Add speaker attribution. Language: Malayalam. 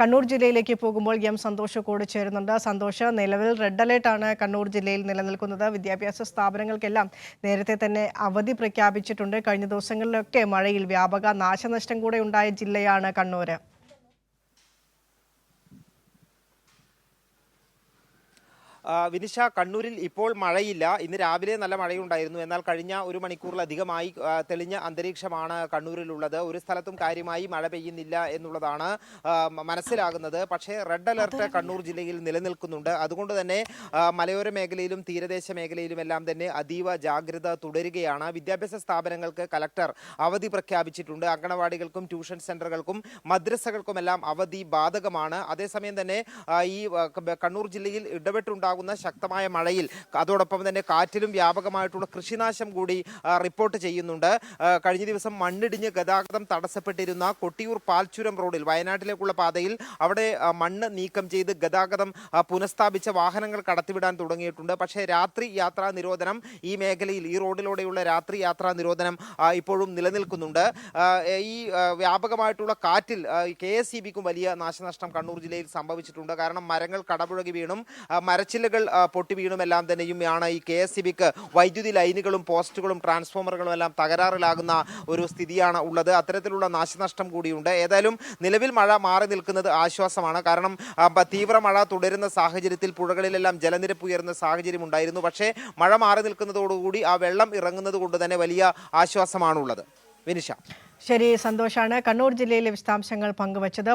Speaker 1: കണ്ണൂർ ജില്ലയിലേക്ക് പോകുമ്പോൾ സന്തോഷ് കൂടി ചേരുന്നുണ്ട്. സന്തോഷ്, നിലവിൽ റെഡ് അലേർട്ടാണ് കണ്ണൂർ ജില്ലയിൽ നിലനിൽക്കുന്നത്. വിദ്യാഭ്യാസ സ്ഥാപനങ്ങൾക്കെല്ലാം നേരത്തെ തന്നെ അവധി പ്രഖ്യാപിച്ചിട്ടുണ്ട്. കഴിഞ്ഞ ദിവസങ്ങളിലൊക്കെ മഴയിൽ വ്യാപക നാശനഷ്ടം കൂടെ ഉണ്ടായ ജില്ലയാണ് കണ്ണൂർ.
Speaker 2: വിനിഷ, കണ്ണൂരിൽ ഇപ്പോൾ മഴയില്ല. ഇന്ന് രാവിലെ നല്ല മഴയുണ്ടായിരുന്നു. എന്നാൽ കഴിഞ്ഞ ഒരു മണിക്കൂറിലധികമായി തെളിഞ്ഞ അന്തരീക്ഷമാണ് കണ്ണൂരിലുള്ളത്. ഒരു സ്ഥലത്തും കാര്യമായി മഴ പെയ്യുന്നില്ല എന്നുള്ളതാണ് മനസ്സിലാകുന്നത്. പക്ഷേ റെഡ് അലർട്ട് കണ്ണൂർ ജില്ലയിൽ നിലനിൽക്കുന്നുണ്ട്. അതുകൊണ്ട് തന്നെ മലയോര മേഖലയിലും തീരദേശ മേഖലയിലും എല്ലാം തന്നെ അതീവ ജാഗ്രത തുടരുകയാണ്. വിദ്യാഭ്യാസ സ്ഥാപനങ്ങൾക്ക് കലക്ടർ അവധി പ്രഖ്യാപിച്ചിട്ടുണ്ട്. അങ്കണവാടികൾക്കും ട്യൂഷൻ സെന്ററുകൾക്കും മദ്രസകൾക്കുമെല്ലാം അവധി ബാധകമാണ്. അതേസമയം തന്നെ ഈ കണ്ണൂർ ജില്ലയിൽ ഇടപെട്ടുണ്ടാകുന്ന ശക്തമായ മഴയിൽ അതോടൊപ്പം തന്നെ കാറ്റിലും വ്യാപകമായിട്ടുള്ള കൃഷിനാശം കൂടി റിപ്പോർട്ട് ചെയ്യുന്നുണ്ട്. കഴിഞ്ഞ ദിവസം മണ്ണിടിഞ്ഞ് ഗതാഗതം തടസ്സപ്പെട്ടിരുന്ന കൊട്ടിയൂർ പാൽച്ചുരം റോഡിൽ വയനാട്ടിലേക്കുള്ള പാതയിൽ അവിടെ മണ്ണ് നീക്കം ചെയ്ത് ഗതാഗതം പുനഃസ്ഥാപിച്ച വാഹനങ്ങൾ കടത്തിവിടാൻ തുടങ്ങിയിട്ടുണ്ട്. പക്ഷേ രാത്രി യാത്രാ നിരോധനം ഈ മേഖലയിൽ, ഈ റോഡിലൂടെയുള്ള രാത്രി യാത്രാ നിരോധനം ഇപ്പോഴും നിലനിൽക്കുന്നുണ്ട്. ഈ വ്യാപകമായിട്ടുള്ള കാറ്റിൽ KSEBക്കും വലിയ നാശനഷ്ടം കണ്ണൂർ ജില്ലയിൽ സംഭവിച്ചിട്ടുണ്ട്. കാരണം മരങ്ങൾ കടപുഴകി വീണും മരച്ചില്ലകൾ പൊട്ടി വീണുമെല്ലാം തന്നെയുമാണ് ഈ KSEBക്ക് വൈദ്യുതി ലൈനുകളും പോസ്റ്റുകളും ട്രാൻസ്ഫോമറുകളും എല്ലാം തകരാറിലാകുന്ന ഒരു സ്ഥിതിയാണ് ഉള്ളത്. അത്തരത്തിലുള്ള നാശനഷ്ടം കൂടിയുണ്ട്. ഏതായാലും നിലവിൽ മഴ മാറി നിൽക്കുന്നത് ആശ്വാസമാണ്. കാരണം തീവ്ര മഴ തുടരുന്ന സാഹചര്യത്തിൽ പുഴകളിലെല്ലാം ജലനിരപ്പ് ഉയർന്ന സാഹചര്യം ഉണ്ടായിരുന്നു. പക്ഷേ മഴ മാറി നിൽക്കുന്നതോടുകൂടി ആ വെള്ളം ഇറങ്ങുന്നത് കൊണ്ട് തന്നെ വലിയ ആശ്വാസമാണുള്ളത്. വിനിഷ.
Speaker 1: ശരി, സന്തോഷാണ് കണ്ണൂർ ജില്ലയിലെ വിശദാംശങ്ങൾ പങ്കുവച്ചത്.